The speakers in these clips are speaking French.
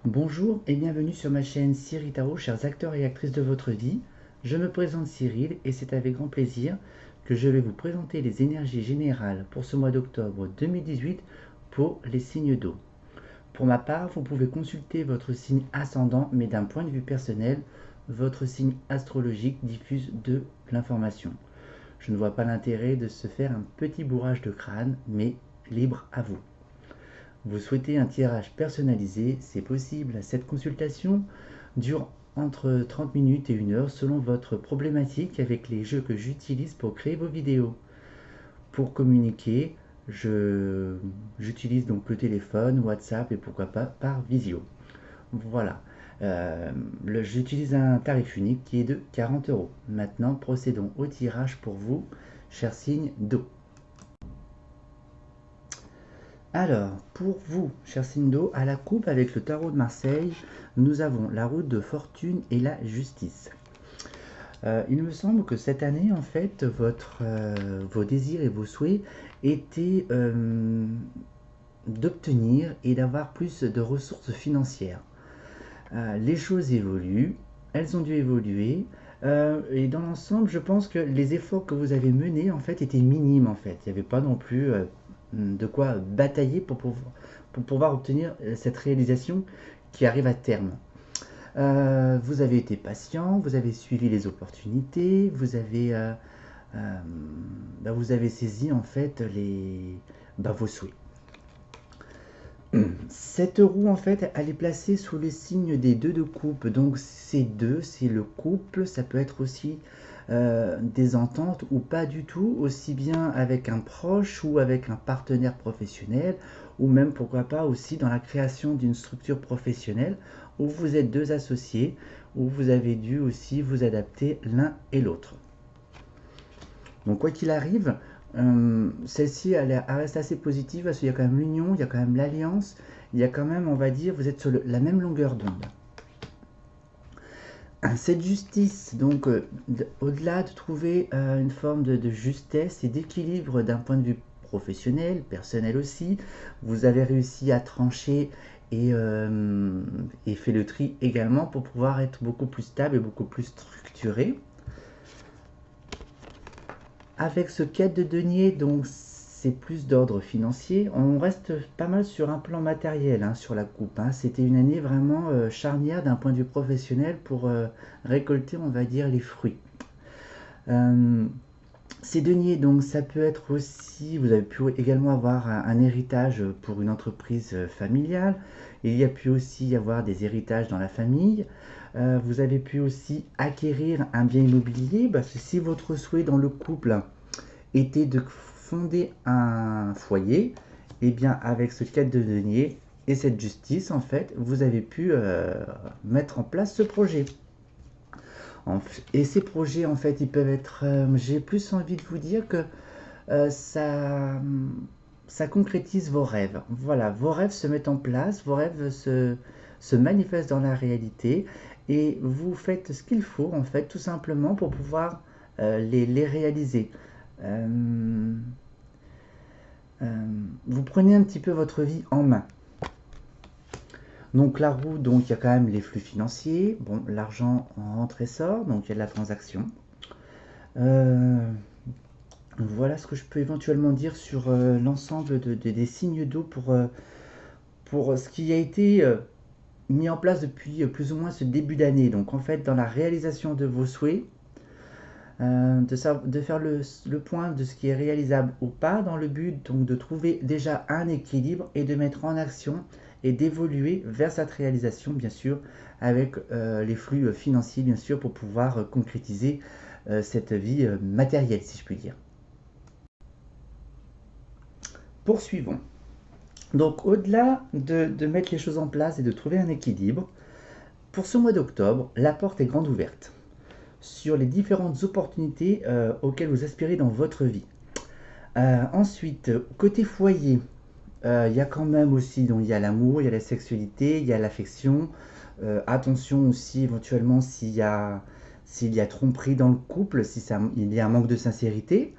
Bonjour et bienvenue sur ma chaîne Cyril Tarot, chers acteurs et actrices de votre vie. Je me présente Cyril et c'est avec grand plaisir que je vais vous présenter les énergies générales pour ce mois d'octobre 2018 pour les signes d'eau. Pour ma part, vous pouvez consulter votre signe ascendant, mais d'un point de vue personnel, votre signe astrologique diffuse de l'information. Je ne vois pas l'intérêt de se faire un petit bourrage de crâne, mais libre à vous. Vous souhaitez un tirage personnalisé, c'est possible. Cette consultation dure entre 30 minutes et 1 heure selon votre problématique avec les jeux que j'utilise pour créer vos vidéos. Pour communiquer, j'utilise donc le téléphone, WhatsApp et pourquoi pas par visio. Voilà. J'utilise un tarif unique qui est de 40 euros. Maintenant, procédons au tirage pour vous, cher signe d'eau. Alors, pour vous, cher signe d'eau, à la coupe avec le tarot de Marseille, nous avons la roue de fortune et la justice. Il me semble que cette année, en fait, vos désirs et vos souhaits étaient d'obtenir et d'avoir plus de ressources financières. Les choses évoluent, elles ont dû évoluer, et dans l'ensemble, je pense que les efforts que vous avez menés, en fait, étaient minimes, en fait. Il n'y avait pas non plus de quoi batailler pour pouvoir obtenir cette réalisation qui arrive à terme. Vous avez été patient, vous avez suivi les opportunités, vous avez saisi en fait vos souhaits. Cette roue en fait elle est placée sous le signe des deux de coupe, donc c'est deux, c'est le couple, ça peut être aussi des ententes ou pas du tout, aussi bien avec un proche ou avec un partenaire professionnel, ou même pourquoi pas aussi dans la création d'une structure professionnelle où vous êtes deux associés, où vous avez dû aussi vous adapter l'un et l'autre. Donc quoi qu'il arrive, celle-ci elle reste assez positive parce qu'il y a quand même l'union, il y a quand même l'alliance, il y a quand même, on va dire, vous êtes sur la même longueur d'onde. Cette justice, donc, au-delà de trouver une forme de justesse et d'équilibre d'un point de vue professionnel, personnel aussi, vous avez réussi à trancher et fait le tri également pour pouvoir être beaucoup plus stable et beaucoup plus structuré. Avec ce quête de denier, donc c'est plus d'ordre financier. On reste pas mal sur un plan matériel hein, sur la coupe. Hein. C'était une année vraiment charnière d'un point de vue professionnel pour récolter, on va dire, les fruits. Ces deniers, donc ça peut être aussi, vous avez pu également avoir un héritage pour une entreprise familiale. Il y a pu aussi y avoir des héritages dans la famille. Vous avez pu aussi acquérir un bien immobilier, parce que si votre souhait dans le couple était de fonder un foyer, et bien avec ce quête de denier et cette justice, en fait, vous avez pu mettre en place ce projet. Et ces projets, en fait, ils peuvent être... j'ai plus envie de vous dire que ça concrétise vos rêves. Voilà, vos rêves se mettent en place, vos rêves se manifestent dans la réalité et vous faites ce qu'il faut, en fait, tout simplement pour pouvoir les réaliser. Vous prenez un petit peu votre vie en main. Donc la roue, donc il y a quand même les flux financiers, bon, l'argent rentre et sort, donc il y a de la transaction. Voilà ce que je peux éventuellement dire sur l'ensemble des signes d'eau pour ce qui a été mis en place depuis plus ou moins ce début d'année. Donc en fait, dans la réalisation de vos souhaits, de faire le point de ce qui est réalisable ou pas, dans le but donc de trouver déjà un équilibre et de mettre en action et d'évoluer vers cette réalisation, bien sûr, avec les flux financiers, bien sûr, pour pouvoir concrétiser cette vie matérielle, si je puis dire. Poursuivons. Donc, au-delà de mettre les choses en place et de trouver un équilibre, pour ce mois d'octobre, la porte est grande ouverte sur les différentes opportunités auxquelles vous aspirez dans votre vie. Ensuite, côté foyer, il y a quand même aussi, donc il y a l'amour, il y a la sexualité, il y a l'affection. Attention aussi éventuellement s'il y a tromperie dans le couple, il y a un manque de sincérité.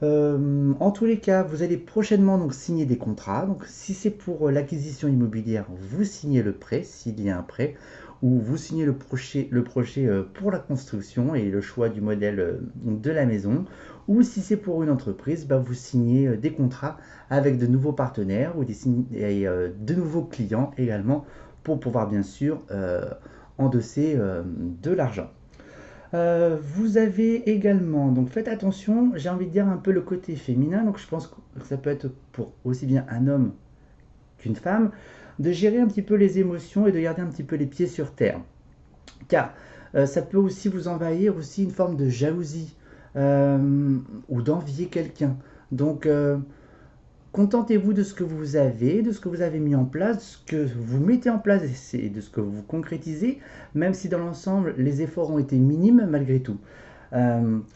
En tous les cas, vous allez prochainement donc signer des contrats. Donc, si c'est pour l'acquisition immobilière, vous signez le prêt, s'il y a un prêt, ou vous signez le projet pour la construction et le choix du modèle de la maison. Ou si c'est pour une entreprise, bah, vous signez des contrats avec de nouveaux partenaires ou de nouveaux clients également pour pouvoir bien sûr endosser de l'argent. Vous avez également, donc faites attention, j'ai envie de dire un peu le côté féminin, donc je pense que ça peut être pour aussi bien un homme qu'une femme, de gérer un petit peu les émotions et de garder un petit peu les pieds sur terre. Car ça peut aussi vous envahir aussi une forme de jalousie ou d'envier quelqu'un. Donc contentez-vous de ce que vous avez, de ce que vous avez mis en place, de ce que vous mettez en place et de ce que vous concrétisez, même si dans l'ensemble les efforts ont été minimes malgré tout.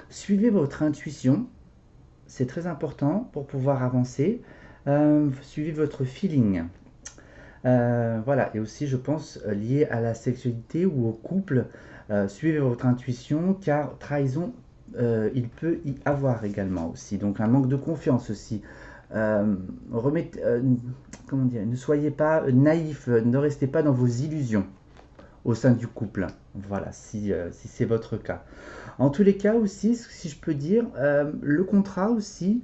Suivez votre intuition, c'est très important pour pouvoir avancer. Suivez votre feeling. Voilà, et aussi je pense lié à la sexualité ou au couple, suivez votre intuition car trahison, il peut y avoir également aussi, donc un manque de confiance aussi. Remettez, comment dire, ne soyez pas naïf, ne restez pas dans vos illusions au sein du couple. Voilà, si c'est votre cas. En tous les cas aussi, si je peux dire, le contrat aussi,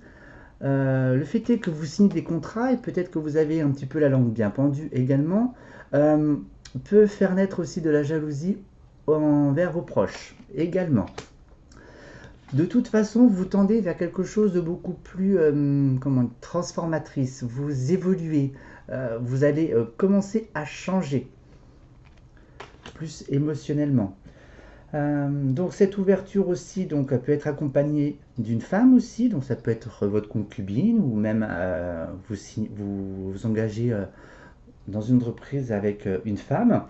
le fait est que vous signez des contrats et peut-être que vous avez un petit peu la langue bien pendue également, peut faire naître aussi de la jalousie envers vos proches également. De toute façon, vous tendez vers quelque chose de beaucoup plus transformatrice. Vous évoluez, vous allez commencer à changer, plus émotionnellement. Donc cette ouverture aussi, donc, elle peut être accompagnée d'une femme aussi, donc ça peut être votre concubine ou même vous engagez dans une entreprise avec une femme.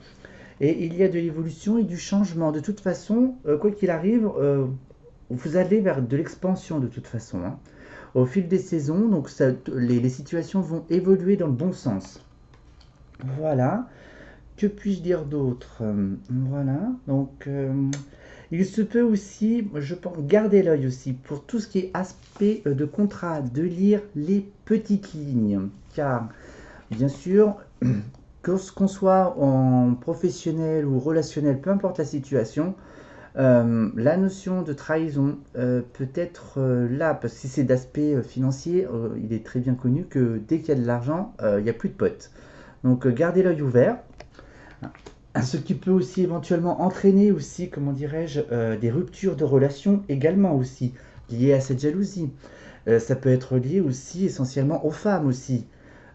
Et il y a de l'évolution et du changement. De toute façon, quoi qu'il arrive, vous allez vers de l'expansion de toute façon, hein. Au fil des saisons, donc les situations vont évoluer dans le bon sens. Voilà. Que puis-je dire d'autre? Voilà. Donc, il se peut aussi, je pense, garder l'œil aussi pour tout ce qui est aspect de contrat, de lire les petites lignes. Car, bien sûr, qu'on soit en professionnel ou relationnel, peu importe la situation, la notion de trahison peut être là, parce que si c'est d'aspect financier, il est très bien connu que dès qu'il y a de l'argent, il n'y a plus de potes. Donc gardez l'œil ouvert. Ce qui peut aussi éventuellement entraîner aussi, comment dirais-je, des ruptures de relations également aussi, liées à cette jalousie. Ça peut être lié aussi essentiellement aux femmes aussi.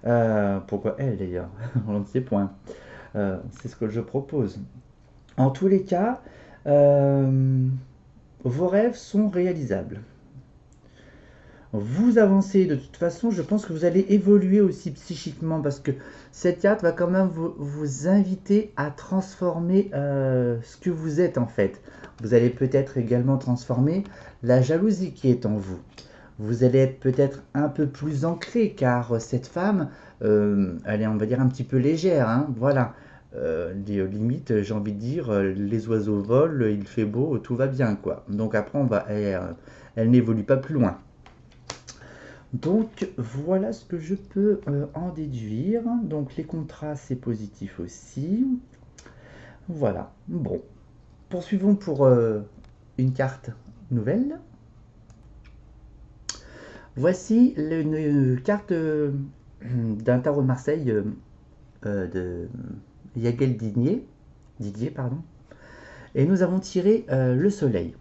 Pourquoi elles d'ailleurs? On ne sait point. C'est ce que je propose. En tous les cas, vos rêves sont réalisables. Vous avancez de toute façon, je pense que vous allez évoluer aussi psychiquement parce que cette carte va quand même vous inviter à transformer ce que vous êtes en fait. Vous allez peut-être également transformer la jalousie qui est en vous. Vous allez être peut-être un peu plus ancré car cette femme, elle est on va dire un petit peu légère, hein, voilà. Limite, j'ai envie de dire, les oiseaux volent, il fait beau, tout va bien quoi. Donc après, elle n'évolue pas plus loin. Donc voilà ce que je peux en déduire. Donc les contrats c'est positif aussi. Voilà. Bon. Poursuivons pour une carte nouvelle. Voici une carte d'un tarot de Marseille de Yagel Didier, pardon. Et nous avons tiré le soleil.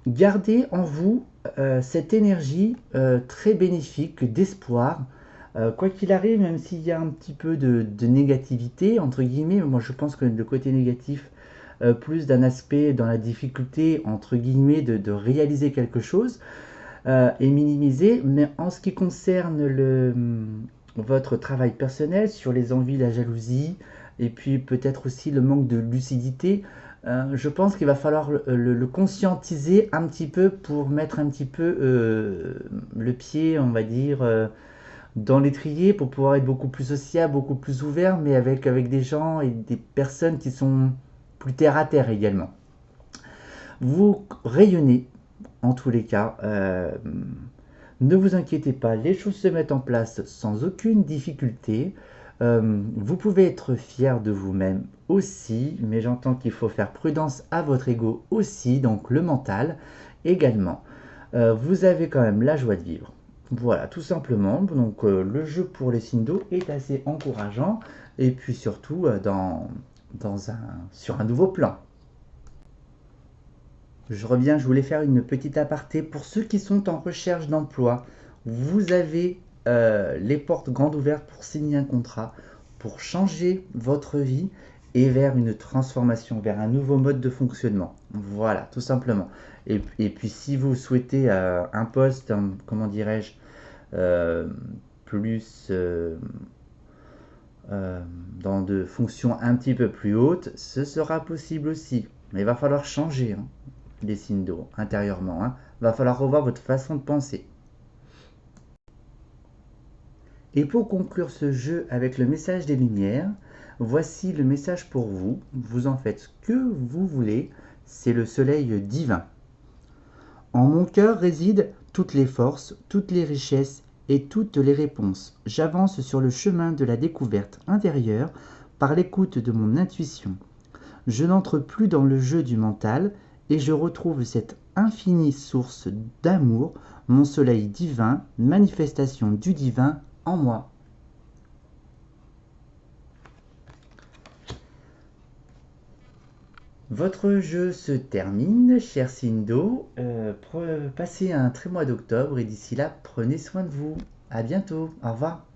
Gardez en vous cette énergie très bénéfique d'espoir. Quoi qu'il arrive, même s'il y a un petit peu de négativité, entre guillemets, moi je pense que le côté négatif, plus d'un aspect dans la difficulté, entre guillemets, de réaliser quelque chose, est minimisé. Mais en ce qui concerne votre travail personnel, sur les envies, la jalousie, et puis peut-être aussi le manque de lucidité, je pense qu'il va falloir le conscientiser un petit peu pour mettre un petit peu le pied, on va dire, dans l'étrier pour pouvoir être beaucoup plus sociable, beaucoup plus ouvert, mais avec des gens et des personnes qui sont plus terre à terre également. Vous rayonnez, En tous les cas, ne vous inquiétez pas, les choses se mettent en place sans aucune difficulté. Vous pouvez être fier de vous-même aussi, mais j'entends qu'il faut faire prudence à votre ego aussi, donc le mental également. Vous avez quand même la joie de vivre. Voilà, tout simplement. Donc le jeu pour les signes d'eau est assez encourageant et puis surtout sur un nouveau plan. Je reviens, je voulais faire une petite aparté pour ceux qui sont en recherche d'emploi. Vous avez les portes grandes ouvertes pour signer un contrat, pour changer votre vie et vers une transformation, vers un nouveau mode de fonctionnement. Voilà, tout simplement. Et puis si vous souhaitez un poste, comment dirais-je, euh, plus dans de fonctions un petit peu plus hautes, ce sera possible aussi. Mais il va falloir changer, hein, les signes d'eau intérieurement. Hein. Il va falloir revoir votre façon de penser. Et pour conclure ce jeu avec le message des lumières, voici le message pour vous. Vous en faites ce que vous voulez. C'est le soleil divin. En mon cœur résident toutes les forces, toutes les richesses et toutes les réponses. J'avance sur le chemin de la découverte intérieure par l'écoute de mon intuition. Je n'entre plus dans le jeu du mental et je retrouve cette infinie source d'amour, mon soleil divin, manifestation du divin en moi. Votre jeu se termine, cher Sindo. Passez un très mois d'octobre et d'ici là, prenez soin de vous. À bientôt. Au revoir.